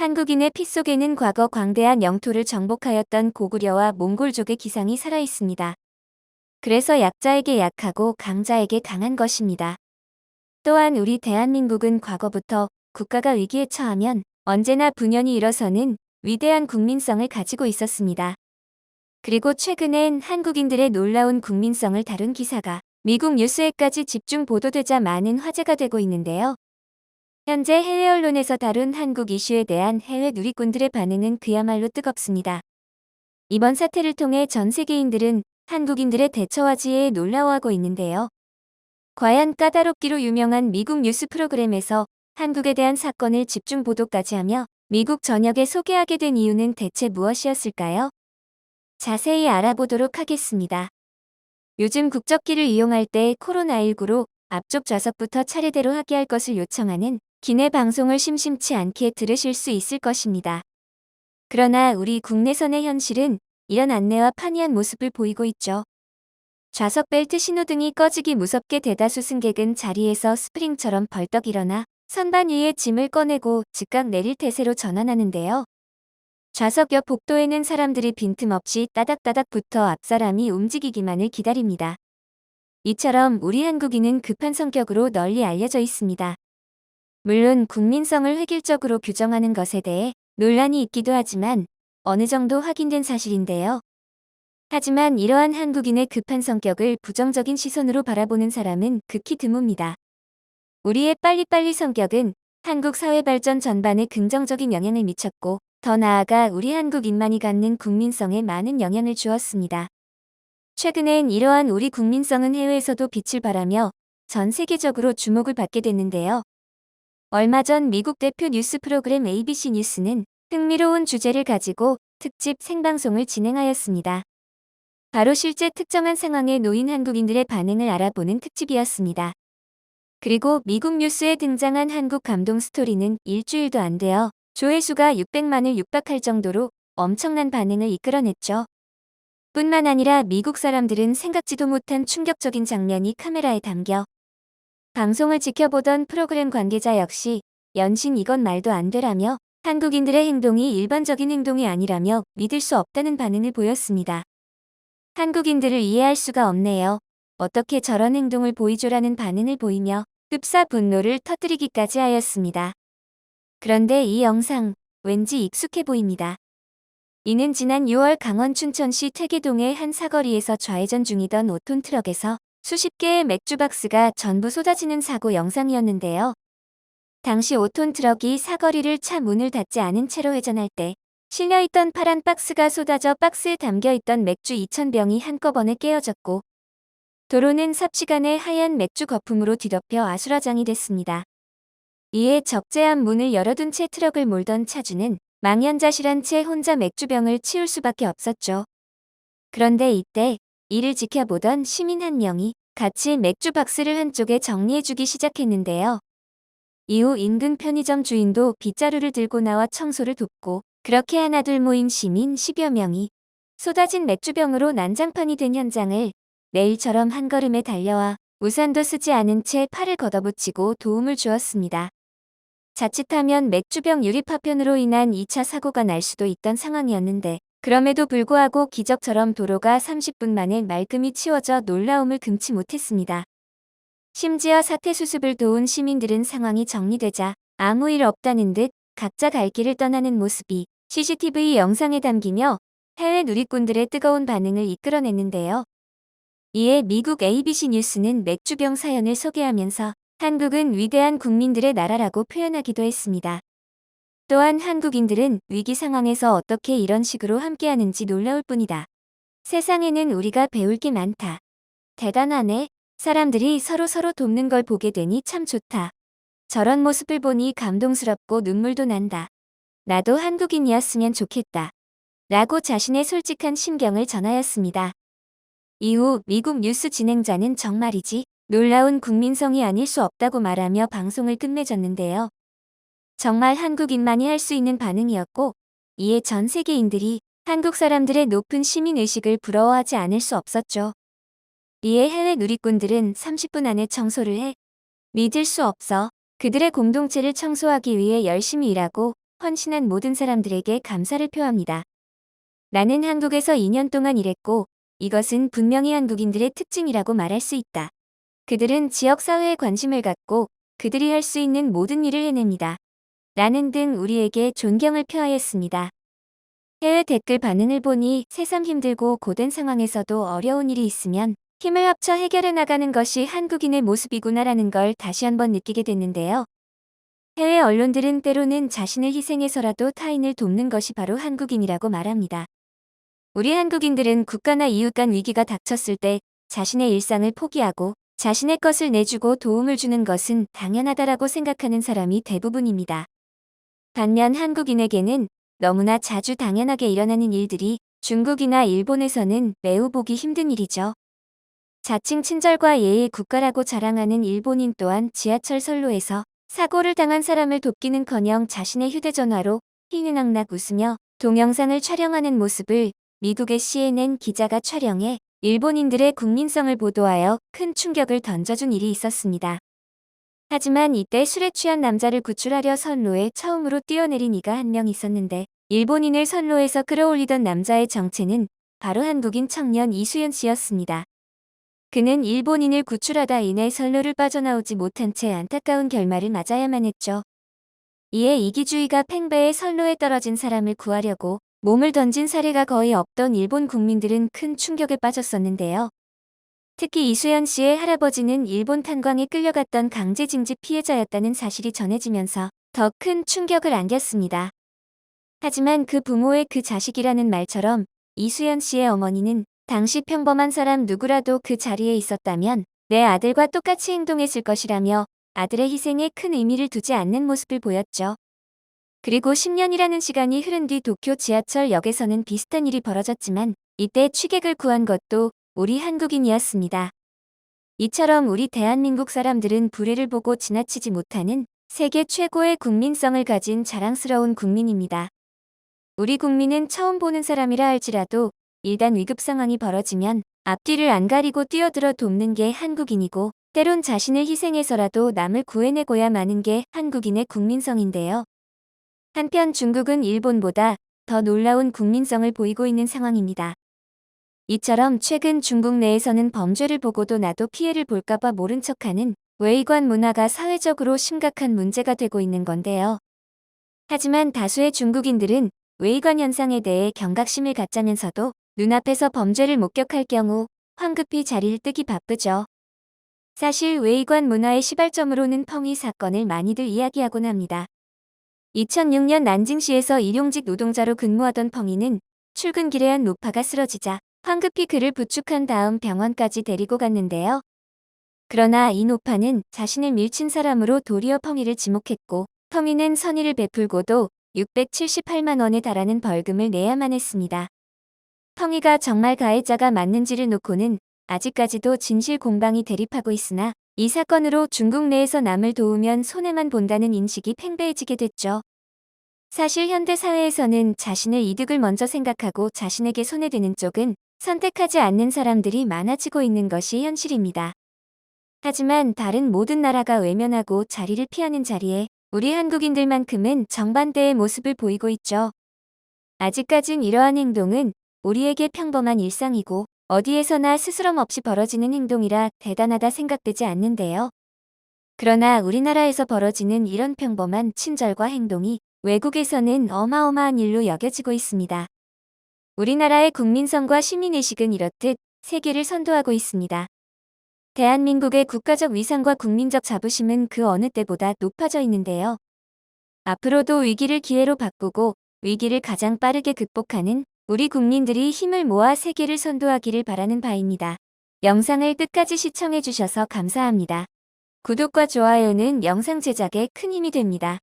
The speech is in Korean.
한국인의 피 속에는 과거 광대한 영토를 정복하였던 고구려와 몽골족의 기상이 살아있습니다. 그래서 약자에게 약하고 강자에게 강한 것입니다. 또한 우리 대한민국은 과거부터 국가가 위기에 처하면 언제나 분연히 일어서는 위대한 국민성을 가지고 있었습니다. 그리고 최근엔 한국인들의 놀라운 국민성을 다룬 기사가 미국 뉴스에까지 집중 보도되자 많은 화제가 되고 있는데요. 현재 해외 언론에서 다룬 한국 이슈에 대한 해외 누리꾼들의 반응은 그야말로 뜨겁습니다. 이번 사태를 통해 전 세계인들은 한국인들의 대처와 지혜에 놀라워하고 있는데요. 과연 까다롭기로 유명한 미국 뉴스 프로그램에서 한국에 대한 사건을 집중 보도까지 하며 미국 전역에 소개하게 된 이유는 대체 무엇이었을까요? 자세히 알아보도록 하겠습니다. 요즘 국적기를 이용할 때 코로나19로 앞쪽 좌석부터 차례대로 하게 할 것을 요청하는 기내 방송을 심심치 않게 들으실 수 있을 것입니다. 그러나 우리 국내선의 현실은 이런 안내와 판이한 모습을 보이고 있죠. 좌석 벨트 신호등이 꺼지기 무섭게 대다수 승객은 자리에서 스프링처럼 벌떡 일어나 선반 위에 짐을 꺼내고 즉각 내릴 태세로 전환하는데요. 좌석 옆 복도에는 사람들이 빈틈없이 따닥따닥 붙어 앞 사람이 움직이기만을 기다립니다. 이처럼 우리 한국인은 급한 성격으로 널리 알려져 있습니다. 물론 국민성을 획일적으로 규정하는 것에 대해 논란이 있기도 하지만 어느 정도 확인된 사실인데요. 하지만 이러한 한국인의 급한 성격을 부정적인 시선으로 바라보는 사람은 극히 드뭅니다. 우리의 빨리빨리 성격은 한국 사회 발전 전반에 긍정적인 영향을 미쳤고 더 나아가 우리 한국인만이 갖는 국민성에 많은 영향을 주었습니다. 최근엔 이러한 우리 국민성은 해외에서도 빛을 발하며 전 세계적으로 주목을 받게 됐는데요. 얼마 전 미국 대표 뉴스 프로그램 ABC 뉴스는 흥미로운 주제를 가지고 특집 생방송을 진행하였습니다. 바로 실제 특정한 상황에 놓인 한국인들의 반응을 알아보는 특집이었습니다. 그리고 미국 뉴스에 등장한 한국 감동 스토리는 일주일도 안 되어 조회수가 600만을 육박할 정도로 엄청난 반응을 이끌어냈죠. 뿐만 아니라 미국 사람들은 생각지도 못한 충격적인 장면이 카메라에 담겨 방송을 지켜보던 프로그램 관계자 역시 연신 이건 말도 안 되라며 한국인들의 행동이 일반적인 행동이 아니라며 믿을 수 없다는 반응을 보였습니다. 한국인들을 이해할 수가 없네요. 어떻게 저런 행동을 보이죠라는 반응을 보이며 흡사 분노를 터뜨리기까지 하였습니다. 그런데 이 영상 왠지 익숙해 보입니다. 이는 지난 6월 강원 춘천시 퇴계동의 한 사거리에서 좌회전 중이던 5톤 트럭에서 수십 개의 맥주 박스가 전부 쏟아지는 사고 영상이었는데요. 당시 5톤 트럭이 사거리를 차 문을 닫지 않은 채로 회전할 때 실려있던 파란 박스가 쏟아져 박스에 담겨있던 맥주 2,000병이 한꺼번에 깨어졌고 도로는 삽시간에 하얀 맥주 거품으로 뒤덮여 아수라장이 됐습니다. 이에 적재한 문을 열어둔 채 트럭을 몰던 차주는 망연자실한 채 혼자 맥주병을 치울 수밖에 없었죠. 그런데 이때 이를 지켜보던 시민 한 명이 같이 맥주 박스를 한쪽에 정리해주기 시작했는데요. 이후 인근 편의점 주인도 빗자루를 들고 나와 청소를 돕고 그렇게 하나둘 모인 시민 10여 명이 쏟아진 맥주병으로 난장판이 된 현장을 내일처럼 한 걸음에 달려와 우산도 쓰지 않은 채 팔을 걷어붙이고 도움을 주었습니다. 자칫하면 맥주병 유리 파편으로 인한 2차 사고가 날 수도 있던 상황이었는데 그럼에도 불구하고 기적처럼 도로가 30분 만에 말끔히 치워져 놀라움을 금치 못했습니다. 심지어 사태 수습을 도운 시민들은 상황이 정리되자 아무 일 없다는 듯 각자 갈 길을 떠나는 모습이 CCTV 영상에 담기며 해외 누리꾼들의 뜨거운 반응을 이끌어냈는데요. 이에 미국 ABC 뉴스는 맥주병 사연을 소개하면서 한국은 위대한 국민들의 나라라고 표현하기도 했습니다. 또한 한국인들은 위기 상황에서 어떻게 이런 식으로 함께하는지 놀라울 뿐이다. 세상에는 우리가 배울 게 많다. 대단하네. 사람들이 서로 돕는 걸 보게 되니 참 좋다. 저런 모습을 보니 감동스럽고 눈물도 난다. 나도 한국인이었으면 좋겠다. 라고 자신의 솔직한 심경을 전하였습니다. 이후 미국 뉴스 진행자는 정말이지 놀라운 국민성이 아닐 수 없다고 말하며 방송을 끝맺었는데요. 정말 한국인만이 할 수 있는 반응이었고 이에 전 세계인들이 한국 사람들의 높은 시민의식을 부러워하지 않을 수 없었죠. 이에 해외 누리꾼들은 30분 안에 청소를 해 믿을 수 없어 그들의 공동체를 청소하기 위해 열심히 일하고 헌신한 모든 사람들에게 감사를 표합니다. 나는 한국에서 2년 동안 일했고 이것은 분명히 한국인들의 특징이라고 말할 수 있다. 그들은 지역사회에 관심을 갖고 그들이 할 수 있는 모든 일을 해냅니다. 라는 등 우리에게 존경을 표하였습니다. 해외 댓글 반응을 보니 새삼 힘들고 고된 상황에서도 어려운 일이 있으면 힘을 합쳐 해결해 나가는 것이 한국인의 모습이구나라는 걸 다시 한번 느끼게 됐는데요. 해외 언론들은 때로는 자신을 희생해서라도 타인을 돕는 것이 바로 한국인이라고 말합니다. 우리 한국인들은 국가나 이웃 간 위기가 닥쳤을 때 자신의 일상을 포기하고 자신의 것을 내주고 도움을 주는 것은 당연하다라고 생각하는 사람이 대부분입니다. 반면 한국인에게는 너무나 자주 당연하게 일어나는 일들이 중국이나 일본에서는 매우 보기 힘든 일이죠. 자칭 친절과 예의 국가라고 자랑하는 일본인 또한 지하철 선로에서 사고를 당한 사람을 돕기는커녕 자신의 휴대전화로 희희낙낙 웃으며 동영상을 촬영하는 모습을 미국의 CNN 기자가 촬영해 일본인들의 국민성을 보도하여 큰 충격을 던져준 일이 있었습니다. 하지만 이때 술에 취한 남자를 구출하려 선로에 처음으로 뛰어내린 이가 한 명 있었는데 일본인을 선로에서 끌어올리던 남자의 정체는 바로 한국인 청년 이수연 씨였습니다. 그는 일본인을 구출하다 인해 선로를 빠져나오지 못한 채 안타까운 결말을 맞아야만 했죠. 이에 이기주의가 팽배해 선로에 떨어진 사람을 구하려고 몸을 던진 사례가 거의 없던 일본 국민들은 큰 충격에 빠졌었는데요. 특히 이수연 씨의 할아버지는 일본 탄광에 끌려갔던 강제징집 피해자였다는 사실이 전해지면서 더 큰 충격을 안겼습니다. 하지만 그 부모의 그 자식이라는 말처럼 이수연 씨의 어머니는 당시 평범한 사람 누구라도 그 자리에 있었다면 내 아들과 똑같이 행동했을 것이라며 아들의 희생에 큰 의미를 두지 않는 모습을 보였죠. 그리고 10년이라는 시간이 흐른 뒤 도쿄 지하철역에서는 비슷한 일이 벌어졌지만 이때 취객을 구한 것도 우리 한국인이었습니다. 이처럼 우리 대한민국 사람들은 불의를 보고 지나치지 못하는 세계 최고의 국민성을 가진 자랑스러운 국민입니다. 우리 국민은 처음 보는 사람이라 할지라도 일단 위급 상황이 벌어지면 앞뒤를 안 가리고 뛰어들어 돕는 게 한국인이고 때론 자신을 희생해서라도 남을 구해내고야 마는 게 한국인의 국민성인데요. 한편 중국은 일본보다 더 놀라운 국민성을 보이고 있는 상황입니다. 이처럼 최근 중국 내에서는 범죄를 보고도 나도 피해를 볼까봐 모른 척하는 외의관 문화가 사회적으로 심각한 문제가 되고 있는 건데요. 하지만 다수의 중국인들은 외의관 현상에 대해 경각심을 갖자면서도 눈앞에서 범죄를 목격할 경우 황급히 자리를 뜨기 바쁘죠. 사실 외의관 문화의 시발점으로는 펑이 사건을 많이들 이야기하곤 합니다. 2006년 난징시에서 일용직 노동자로 근무하던 펑이는 출근길에 한 노파가 쓰러지자 황급히 그를 부축한 다음 병원까지 데리고 갔는데요. 그러나 이 노파는 자신을 밀친 사람으로 도리어 펑이를 지목했고 펑이는 선의를 베풀고도 678만 원에 달하는 벌금을 내야만 했습니다. 펑이가 정말 가해자가 맞는지를 놓고는 아직까지도 진실 공방이 대립하고 있으나 이 사건으로 중국 내에서 남을 도우면 손해만 본다는 인식이 팽배해지게 됐죠. 사실 현대 사회에서는 자신의 이득을 먼저 생각하고 자신에게 손해되는 쪽은 선택하지 않는 사람들이 많아지고 있는 것이 현실입니다. 하지만 다른 모든 나라가 외면하고 자리를 피하는 자리에 우리 한국인들만큼은 정반대의 모습을 보이고 있죠. 아직까진 이러한 행동은 우리에게 평범한 일상이고 어디에서나 스스럼 없이 벌어지는 행동이라 대단하다 생각되지 않는데요. 그러나 우리나라에서 벌어지는 이런 평범한 친절과 행동이 외국에서는 어마어마한 일로 여겨지고 있습니다. 우리나라의 국민성과 시민의식은 이렇듯 세계를 선도하고 있습니다. 대한민국의 국가적 위상과 국민적 자부심은 그 어느 때보다 높아져 있는데요. 앞으로도 위기를 기회로 바꾸고 위기를 가장 빠르게 극복하는 우리 국민들이 힘을 모아 세계를 선도하기를 바라는 바입니다. 영상을 끝까지 시청해주셔서 감사합니다. 구독과 좋아요는 영상 제작에 큰 힘이 됩니다.